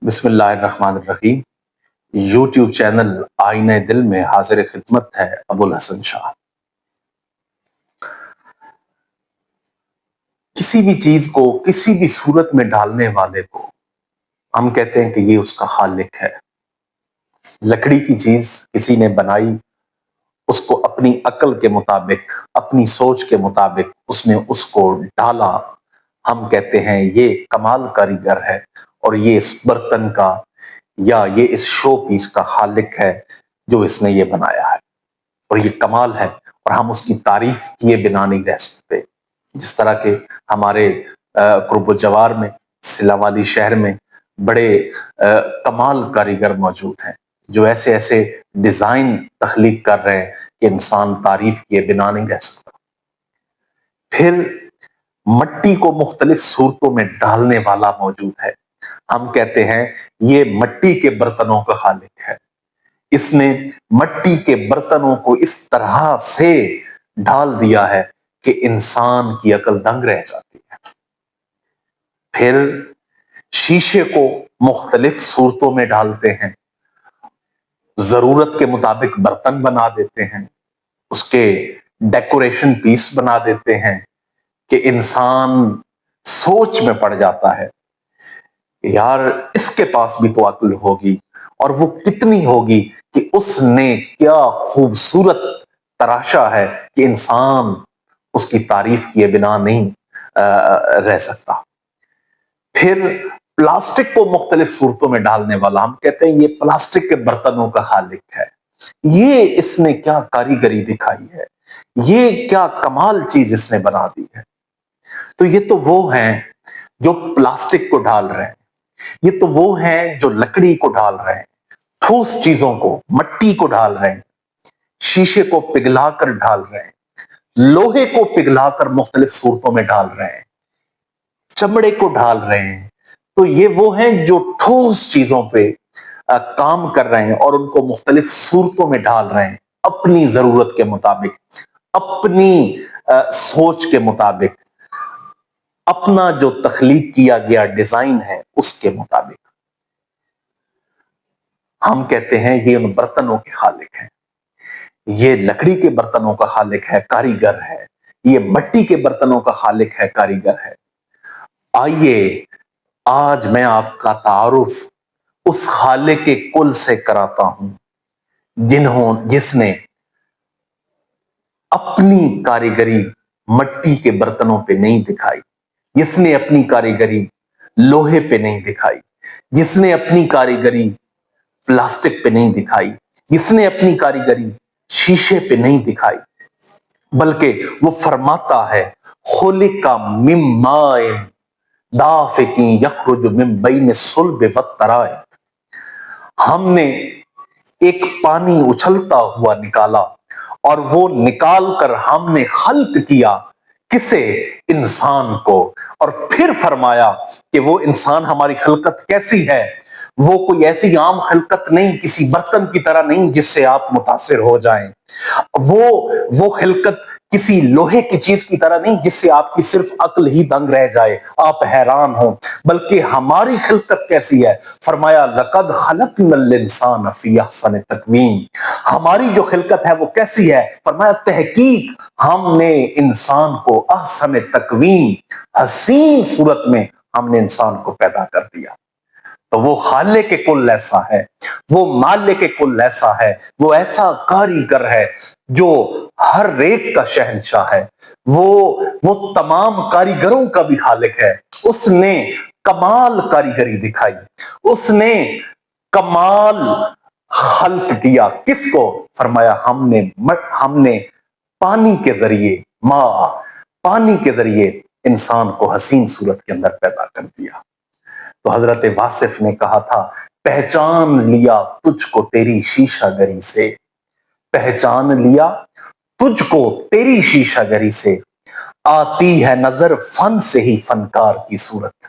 بسم اللہ الرحمن الرحیم۔ یوٹیوب چینل آئینہ دل میں حاضر خدمت ہے ابو الحسن شاہ۔ کسی بھی چیز کو کسی بھی صورت میں ڈالنے والے کو ہم کہتے ہیں کہ یہ اس کا خالق ہے۔ لکڑی کی چیز کسی نے بنائی، اس کو اپنی عقل کے مطابق، اپنی سوچ کے مطابق اس نے اس کو ڈالا، ہم کہتے ہیں یہ کمال کاریگر ہے اور یہ اس برتن کا یا یہ اس شو پیس کا خالق ہے جو اس نے یہ بنایا ہے، اور یہ کمال ہے اور ہم اس کی تعریف کیے بنا نہیں رہ سکتے۔ جس طرح کہ ہمارے قرب و جوار میں سلا والی شہر میں بڑے کمال کاریگر موجود ہیں جو ایسے ایسے ڈیزائن تخلیق کر رہے ہیں کہ انسان تعریف کیے بنا نہیں رہ سکتا۔ پھر مٹی کو مختلف صورتوں میں ڈالنے والا موجود ہے، ہم کہتے ہیں یہ مٹی کے برتنوں کا خالق ہے۔ اس نے مٹی کے برتنوں کو اس طرح سے ڈال دیا ہے کہ انسان کی عقل دنگ رہ جاتی ہے۔ پھر شیشے کو مختلف صورتوں میں ڈالتے ہیں، ضرورت کے مطابق برتن بنا دیتے ہیں، اس کے ڈیکوریشن پیس بنا دیتے ہیں کہ انسان سوچ میں پڑ جاتا ہے یار اس کے پاس بھی تو عقل ہوگی، اور وہ کتنی ہوگی کہ اس نے کیا خوبصورت تراشا ہے کہ انسان اس کی تعریف کیے بنا نہیں رہ سکتا۔ پھر پلاسٹک کو مختلف صورتوں میں ڈالنے والا، ہم کہتے ہیں یہ پلاسٹک کے برتنوں کا خالق ہے، یہ اس نے کیا کاریگری دکھائی ہے، یہ کیا کمال چیز اس نے بنا دی ہے۔ تو یہ تو وہ ہیں جو پلاسٹک کو ڈال رہے ہیں، یہ تو وہ ہیں جو لکڑی کو ڈال رہے ہیں، ٹھوس چیزوں کو، مٹی کو ڈال رہے ہیں، شیشے کو پگھلا کر ڈال رہے ہیں، لوہے کو پگھلا کر مختلف صورتوں میں ڈال رہے ہیں، چمڑے کو ڈال رہے ہیں۔ تو یہ وہ ہیں جو ٹھوس چیزوں پہ کام کر رہے ہیں اور ان کو مختلف صورتوں میں ڈال رہے ہیں، اپنی ضرورت کے مطابق، اپنی سوچ کے مطابق، اپنا جو تخلیق کیا گیا ڈیزائن ہے اس کے مطابق۔ ہم کہتے ہیں یہ ان برتنوں کے خالق ہیں، یہ لکڑی کے برتنوں کا خالق ہے، کاریگر ہے، یہ مٹی کے برتنوں کا خالق ہے، کاریگر ہے۔ آئیے آج میں آپ کا تعارف اس خالق کل سے کراتا ہوں جس نے اپنی کاریگری مٹی کے برتنوں پہ نہیں دکھائی، جس نے اپنی کاریگری لوہے پہ نہیں دکھائی، جس نے اپنی کاریگری پلاسٹک پہ نہیں دکھائی، جس نے اپنی کاریگری شیشے پہ نہیں دکھائی، بلکہ وہ فرماتا ہے خلق من ماء دافق یخرج من بین الصلب والترائب، ہم نے ایک پانی اچھلتا ہوا نکالا اور وہ نکال کر ہم نے خلق کیا کسے؟ انسان کو۔ اور پھر فرمایا کہ وہ انسان ہماری خلقت کیسی ہے؟ وہ کوئی ایسی عام خلقت نہیں، کسی برتن کی طرح نہیں جس سے آپ متاثر ہو جائیں، وہ خلقت کسی لوہے کی چیز کی طرح نہیں جس سے آپ کی صرف عقل ہی دنگ رہ جائے، آپ حیران ہوں، بلکہ ہماری خلقت کیسی ہے؟ فرمایا لقد خلقنا الانسان فی احسن تقویم، ہماری جو خلقت ہے وہ کیسی ہے؟ فرمایا تحقیق ہم نے انسان کو احسن تقویم، حسین صورت میں ہم نے انسان کو پیدا کر دیا۔ تو وہ خالق کل ایسا ہے، وہ مالک کل ایسا ہے، وہ ایسا کاریگر ہے جو ہر ایک کا شہنشاہ ہے، وہ تمام کاریگروں کا بھی خالق ہے۔ اس نے کمال کاریگری دکھائی، اس نے کمال خلق کیا، کس کو؟ فرمایا ہم نے پانی کے ذریعے، پانی کے ذریعے انسان کو حسین صورت کے اندر پیدا کر دیا۔ تو حضرت واصف نے کہا تھا پہچان لیا تجھ کو تیری شیشہ گری سے، پہچان لیا تجھ کو تیری شیشہ گری سے، آتی ہے نظر فن سے ہی فنکار کی صورت۔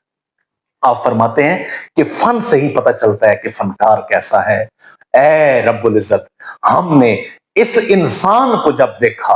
آپ فرماتے ہیں کہ فن سے ہی پتہ چلتا ہے کہ فنکار کیسا ہے۔ اے رب العزت، ہم نے اس انسان کو جب دیکھا